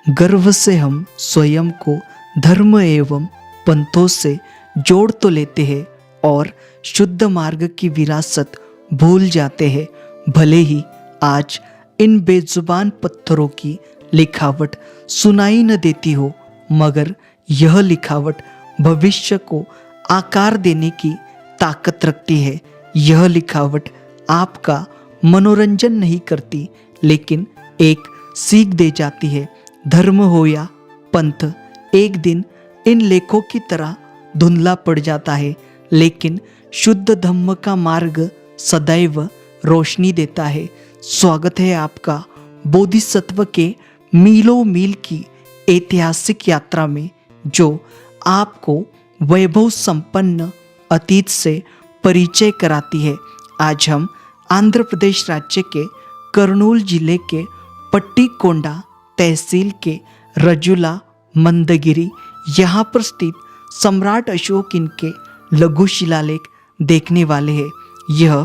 गर्व से हम स्वयं को धर्म एवं पंथों से जोड़ तो लेते हैं और शुद्ध मार्ग की विरासत भूल जाते हैं। भले ही आज इन बेजुबान पत्थरों की लिखावट सुनाई न देती हो, मगर यह लिखावट भविष्य को आकार देने की ताकत रखती है। यह लिखावट आपका मनोरंजन नहीं करती, लेकिन एक सीख दे जाती है। धर्म हो या पंथ, एक दिन इन लेखों की तरह धुंधला पड़ जाता है, लेकिन शुद्ध धम्म का मार्ग सदैव रोशनी देता है। स्वागत है आपका बोधिसत्व के मीलों मील की ऐतिहासिक यात्रा में, जो आपको वैभव संपन्न अतीत से परिचय कराती है। आज हम आंध्र प्रदेश राज्य के कर्नूल जिले के पट्टीकोंडा तहसील के रजुला मंदगिरी यहाँ पर स्थित सम्राट अशोक इनके लघु शिलालेख देखने वाले हैं। यह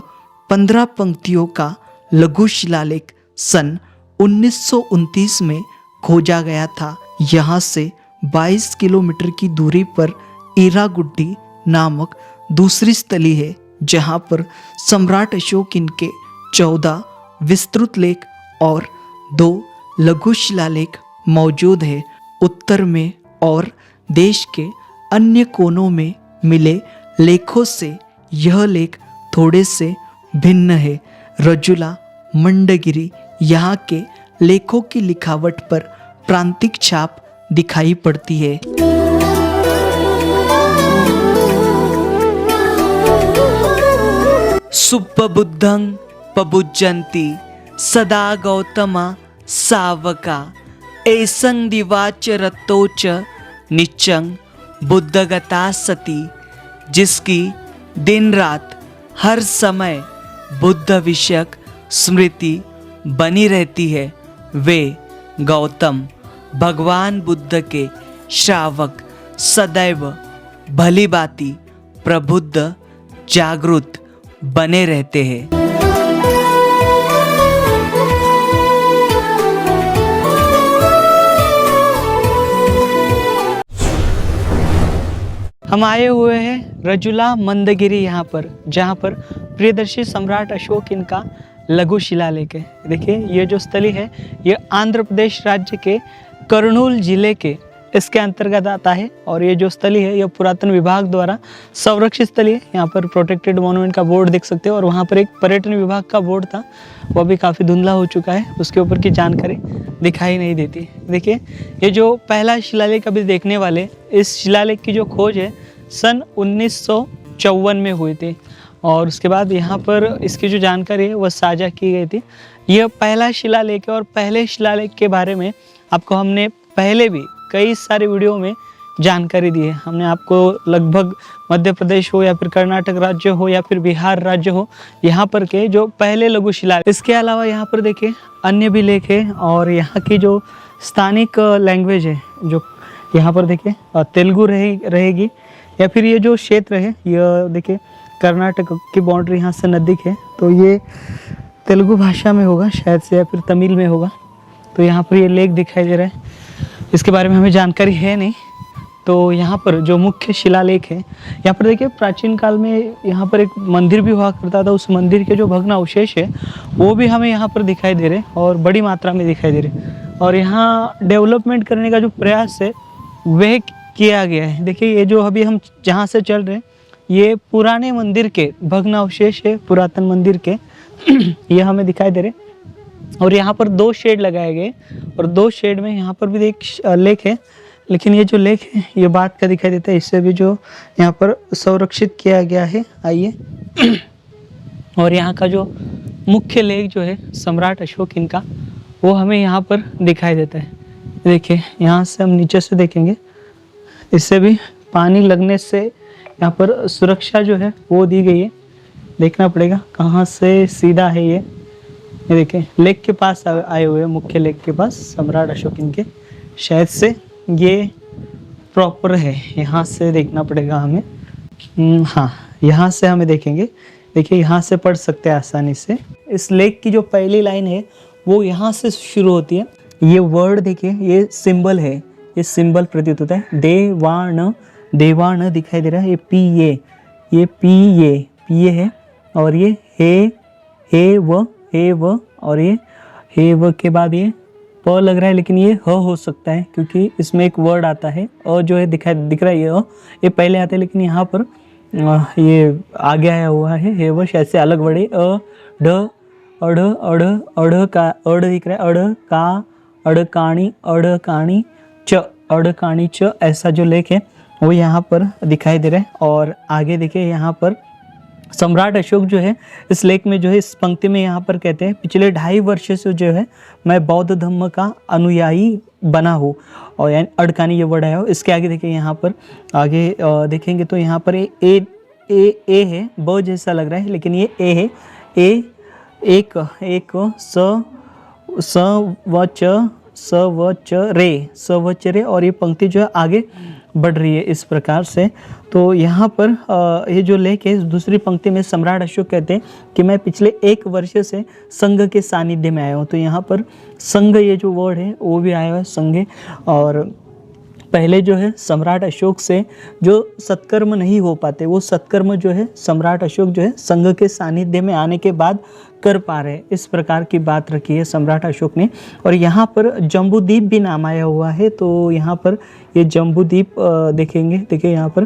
15 पंक्तियों का लघु शिलालेख सन 1929 में खोजा गया था। यहाँ से 22 किलोमीटर की दूरी पर ईरागुड्डी नामक दूसरी स्थली है, जहाँ पर सम्राट अशोक इनके 14 विस्तृत लेख और 2 लघु शिलालेख मौजूद है। उत्तर में और देश के अन्य कोनों में मिले लेखों से यह लेख थोड़े से भिन्न है। रजुला मंडगिरी यहाँ के लेखों की लिखावट पर प्रांतिक छाप दिखाई पड़ती है। सुप्पबुद्धं पबुज्जन्ति सदा गौतमा सावका एसं दिवाच रत्तोच निच्चं बुद्धगता सती। जिसकी दिन रात हर समय बुद्ध विषयक स्मृति बनी रहती है, वे गौतम भगवान बुद्ध के श्रावक सदैव भली भांति प्रबुद्ध जागृत बने रहते हैं। हम आए हुए हैं रजुला मंदगिरी यहाँ पर, जहाँ पर प्रियदर्शी सम्राट अशोक इनका लघु शिलालेख है। देखिए ये जो स्थली है ये आंध्र प्रदेश राज्य के कर्नूल जिले के इसके अंतर्गत आता है, और ये जो स्थली है यह पुरातन विभाग द्वारा संरक्षित स्थली है। यहाँ पर प्रोटेक्टेड मॉन्यूमेंट का बोर्ड देख सकते हो, और वहाँ पर एक पर्यटन विभाग का बोर्ड था, वो भी काफ़ी धुंधला हो चुका है, उसके ऊपर की जानकारी दिखाई नहीं देती। देखिए ये जो पहला शिलालेख अभी देखने वाले, इस शिलालेख की जो खोज है सन 1954 में हुई थी, और उसके बाद यहाँ पर इसकी जो जानकारी है वह साझा की गई थी। यह पहला शिलालेख है, और पहले शिलालेख के बारे में आपको हमने पहले भी कई सारे वीडियो में जानकारी दी है। हमने आपको लगभग मध्य प्रदेश हो या फिर कर्नाटक राज्य हो या फिर बिहार राज्य हो, यहाँ पर के जो पहले लघु शिलालेख, इसके अलावा यहाँ पर देखिए अन्य भी लेख है, और यहाँ की जो स्थानिक लैंग्वेज है, जो यहाँ पर देखिए तेलुगु रहेगी, या फिर ये जो क्षेत्र है यह देखिए कर्नाटक की बाउंड्री यहाँ से नज़दीक है, तो ये तेलुगु भाषा में होगा शायद से, या फिर तमिल में होगा। तो यहाँ पर ये लेख दिखाई दे रहा है, इसके बारे में हमें जानकारी है नहीं। तो यहाँ पर जो मुख्य शिलालेख है, यहाँ पर देखिए प्राचीन काल में यहाँ पर एक मंदिर भी हुआ करता था, उस मंदिर के जो भग्न अवशेष है वो भी हमें यहाँ पर दिखाई दे रहे, और बड़ी मात्रा में दिखाई दे रहे, और यहाँ डेवलपमेंट करने का जो प्रयास है वह किया गया है। देखिए ये जो अभी हम जहाँ से चल रहे हैं ये पुराने मंदिर के भग्न अवशेष है, पुरातन मंदिर के ये हमें दिखाई दे रहे, और यहाँ पर 2 शेड लगाए गए, और 2 शेड में यहाँ पर भी एक लेख है, लेकिन ये जो लेख है ये बात का दिखाई देता है, इससे भी जो यहाँ पर संरक्षित किया गया है। आइए और यहाँ का जो मुख्य लेख जो है सम्राट अशोक इनका, वो हमें यहाँ पर दिखाई देता है। देखिए यहाँ से हम नीचे से देखेंगे, इससे भी पानी लगने से यहाँ पर सुरक्षा जो है वो दी गई है। देखना पड़ेगा कहाँ से सीधा है ये देखिए लेक के पास आए हुए, मुख्य लेक के पास सम्राट अशोक इनके, शायद से ये प्रॉपर है, यहाँ से देखना पड़ेगा हमें। हाँ यहाँ से हमें देखेंगे, देखिए यहाँ से पढ़ सकते हैं आसानी से। इस लेक की जो पहली लाइन है वो यहाँ से शुरू होती है, ये वर्ड देखिए, ये सिंबल है, ये सिंबल प्रतीत होता है। देवान, देवान दिखाई दे रहा है, ये पी ये है, और ये हे व, और ये हे व के बाद ये प लग रहा है, लेकिन ये ह हो सकता है क्योंकि इसमें एक वर्ड आता है अ जो है दिख रहा है, ये पहले आता है, लेकिन यहाँ पर ये आगे आया हुआ है। हे व शायद से अलग वर्ड है। अ ढ अढ़ अढ़ अढ़ का अढ़ दिख रहा है, अढ़ का अढ़काणी च, ऐसा जो लेख है वो यहाँ पर दिखाई दे रहा है। और आगे देखिए यहाँ पर सम्राट अशोक जो है इस लेख में जो है, इस पंक्ति में यहाँ पर कहते हैं, पिछले 2.5 वर्ष से जो है मैं बौद्ध धर्म का अनुयायी बना हूँ, और यानी अड़कानी ये वर्ड है। इसके आगे देखिए, यहाँ पर आगे देखेंगे तो यहाँ पर ए है, ब जैसा लग रहा है, लेकिन ये ए है। एक स व च रे, और ये पंक्ति जो है आगे बढ़ रही है इस प्रकार से। तो यहाँ पर ये जो लेख है, दूसरी पंक्ति में सम्राट अशोक कहते हैं कि मैं पिछले 1 वर्ष से संघ के सानिध्य में आया हूँ। तो यहाँ पर संघ ये जो वर्ड है वो भी आया हुआ है, संघ। और पहले जो है सम्राट अशोक से जो सत्कर्म नहीं हो पाते, वो सत्कर्म जो है सम्राट अशोक जो है संघ के सानिध्य में आने के बाद कर पा रहे, इस प्रकार की बात रखी है सम्राट अशोक ने। और यहाँ पर जम्बूद्वीप भी नाम आया हुआ है। तो यहाँ पर ये जम्बूद्वीप देखेंगे, देखिए यहाँ पर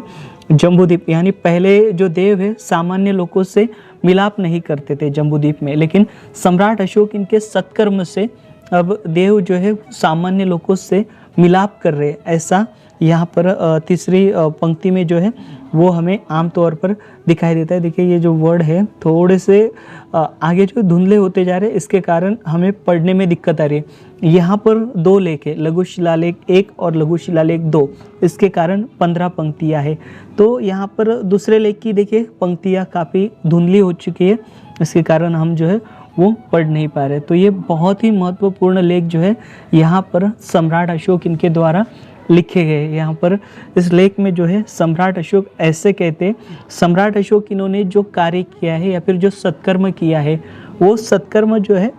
जम्बूद्वीप, यानी पहले जो देव है सामान्य लोगों से मिलाप नहीं करते थे जम्बूद्वीप में, लेकिन सम्राट अशोक इनके सत्कर्म से अब देव जो है सामान्य लोगों से मिलाप कर रहे, ऐसा यहाँ पर तीसरी पंक्ति में जो है वो हमें आमतौर पर दिखाई देता है। देखिए ये जो वर्ड है थोड़े से आगे जो धुंधले होते जा रहे हैं, इसके कारण हमें पढ़ने में दिक्कत आ रही है। यहाँ पर 2 लेख है, लघु शिलालेख 1 और लघु शिलालेख 2, इसके कारण 15 पंक्तियाँ है। तो यहाँ पर दूसरे लेख की देखिए पंक्तियाँ काफ़ी धुंधली हो चुकी है, इसके कारण हम जो है वो पढ़ नहीं पा रहे। तो ये बहुत ही महत्वपूर्ण लेख जो है यहाँ पर सम्राट अशोक इनके द्वारा लिखे गए। यहाँ पर इस लेख में जो है सम्राट अशोक ऐसे कहते, सम्राट अशोक इन्होंने जो कार्य किया है या फिर जो सत्कर्म किया है, वो सत्कर्म जो है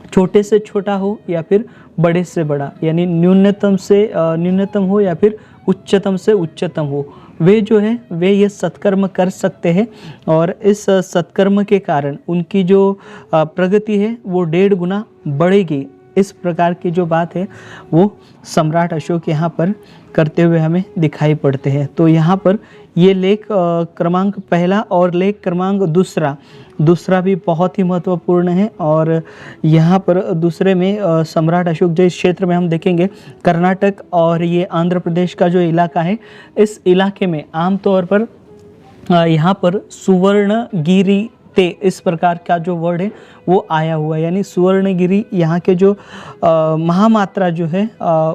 छोटे से छोटा हो या फिर बड़े से बड़ा, यानी न्यूनतम से न्यूनतम हो या फिर उच्चतम से उच्चतम हो, वे जो है वे ये सत्कर्म कर सकते हैं। और इस सत्कर्म के कारण उनकी जो प्रगति है वो 1.5 गुना बढ़ेगी, इस प्रकार की जो बात है वो सम्राट अशोक यहाँ पर करते हुए हमें दिखाई पड़ते हैं। तो यहाँ पर ये लेख क्रमांक 1 और लेख क्रमांक 2 भी बहुत ही महत्वपूर्ण है। और यहाँ पर दूसरे में सम्राट अशोक जो इस क्षेत्र में हम देखेंगे, कर्नाटक और ये आंध्र प्रदेश का जो इलाका है, इस इलाके में आमतौर पर यहाँ पर सुवर्णगिरी ते, इस प्रकार का जो वर्ड है वो आया हुआ है, यानी सुवर्णगिरी यहाँ के जो महामात्रा जो है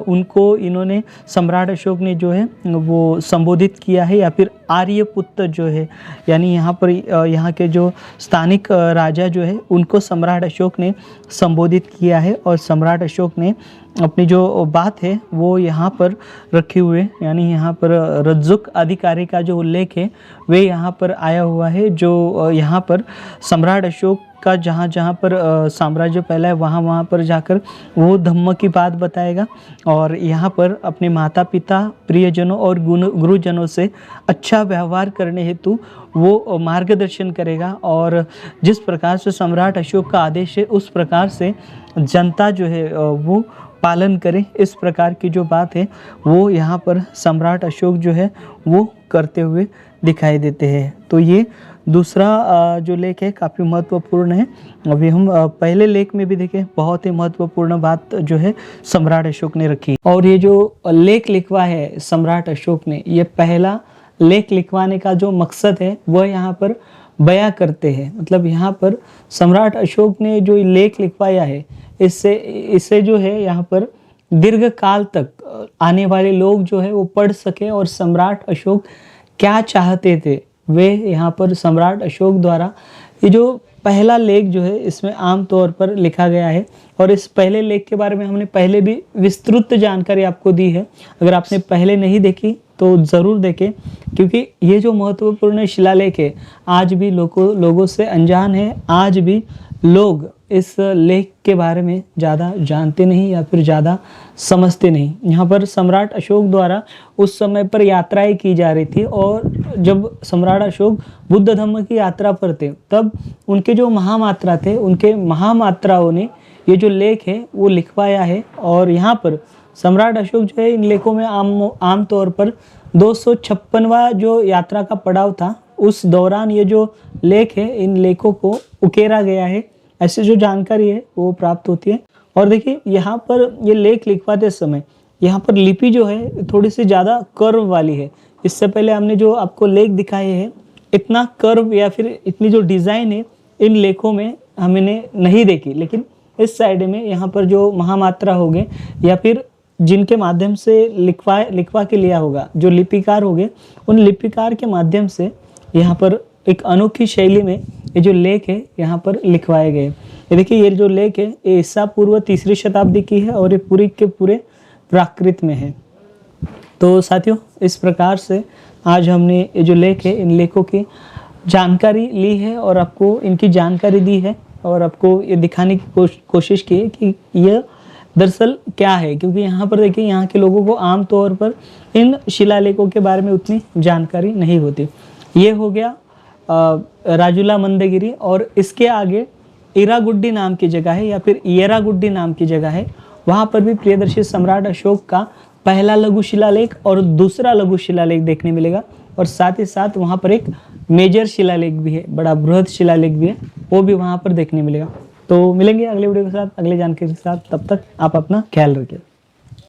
उनको इन्होंने सम्राट अशोक ने जो है वो संबोधित किया है, या फिर आर्यपुत्र जो है, यानी यहाँ पर यहाँ के जो स्थानिक राजा जो है उनको सम्राट अशोक ने संबोधित किया है। और सम्राट अशोक ने अपनी जो बात है वो यहाँ पर रखे हुए, यानी यहाँ पर रज्जुक अधिकारी का जो उल्लेख है वे यहाँ पर आया हुआ है, जो यहाँ पर सम्राट अशोक का जहाँ जहाँ पर साम्राज्य फैला है वहाँ पर जाकर वो धम्म की बात बताएगा, और यहाँ पर अपने माता पिता, प्रियजनों और गुरुजनों से अच्छा व्यवहार करने हेतु वो मार्गदर्शन करेगा। और जिस प्रकार से सम्राट अशोक का आदेश है उस प्रकार से जनता जो है वो पालन करे, इस प्रकार की जो बात है वो यहाँ पर सम्राट अशोक जो है वो करते हुए दिखाई देते हैं। तो ये दूसरा जो लेख है काफ़ी महत्वपूर्ण है। अभी हम पहले लेख में भी देखें, बहुत ही महत्वपूर्ण बात जो है सम्राट अशोक ने रखी। और ये जो लेख लिखवा है सम्राट अशोक ने, ये पहला लेख लिखवाने का जो मकसद है वह यहाँ पर बयां करते हैं। मतलब यहाँ पर सम्राट अशोक ने जो लेख लिखवाया है इससे जो है यहाँ पर दीर्घ काल तक आने वाले लोग जो है वो पढ़ सके, और सम्राट अशोक क्या चाहते थे वे यहाँ पर सम्राट अशोक द्वारा ये जो पहला लेख जो है इसमें आम तौर पर लिखा गया है। और इस पहले लेख के बारे में हमने पहले भी विस्तृत जानकारी आपको दी है, अगर आपने पहले नहीं देखी तो ज़रूर देखें, क्योंकि ये जो महत्वपूर्ण शिलालेख है आज भी लोगों से अनजान है। आज भी लोग इस लेख के बारे में ज़्यादा जानते नहीं या फिर ज़्यादा समझते नहीं। यहाँ पर सम्राट अशोक द्वारा उस समय पर यात्राएं की जा रही थी और जब सम्राट अशोक बुद्ध धम्म की यात्रा पर थे तब उनके जो महामात्रा थे, उनके महामात्राओं ने ये जो लेख है वो लिखवाया है। और यहाँ पर सम्राट अशोक जो है इन लेखों में आम तौर पर 256वां जो यात्रा का पड़ाव था उस दौरान ये जो लेख है इन लेखों को उकेरा गया है, ऐसी जो जानकारी है वो प्राप्त होती है। और देखिए यहाँ पर ये लेख लिखवाते समय यहाँ पर लिपि जो है थोड़ी सी ज़्यादा कर्व वाली है। इससे पहले हमने जो आपको लेख दिखाए हैं इतना कर्व या फिर इतनी जो डिज़ाइन है इन लेखों में हमने नहीं देखी, लेकिन इस साइड में यहाँ पर जो महामात्रा हो गए या फिर जिनके माध्यम से लिखवा के लिया होगा, जो लिपिकार हो गए, उन लिपिकार के माध्यम से यहाँ पर एक अनोखी शैली में ये जो लेख है यहाँ पर लिखवाए गए। ये देखिए ये जो लेख है ये ईसा पूर्व 3री शताब्दी की है और ये पूरी के पूरे प्राकृत में है। तो साथियों इस प्रकार से आज हमने ये जो लेख है इन लेखों की जानकारी ली है और आपको इनकी जानकारी दी है और आपको ये दिखाने की कोशिश की है कि यह दरअसल क्या है, क्योंकि यहाँ पर देखिए यहाँ के लोगों को आम तौर पर इन शिलालेखों के बारे में उतनी जानकारी नहीं होती। ये हो गया राजुला मंदगिरी और इसके आगे इरागुड्डी नाम की जगह है या फिर येरागुड्डी नाम की जगह है। वहाँ पर भी प्रियदर्शी सम्राट अशोक का पहला लघु शिलालेख और दूसरा लघु शिलालेख देखने मिलेगा और साथ ही साथ वहाँ पर एक मेजर शिलालेख भी है, बड़ा बृहद शिलालेख भी है, वो भी वहाँ पर देखने मिलेगा। तो मिलेंगे अगले वीडियो के साथ, अगले जानकारी के साथ। तब तक आप अपना ख्याल रखिए।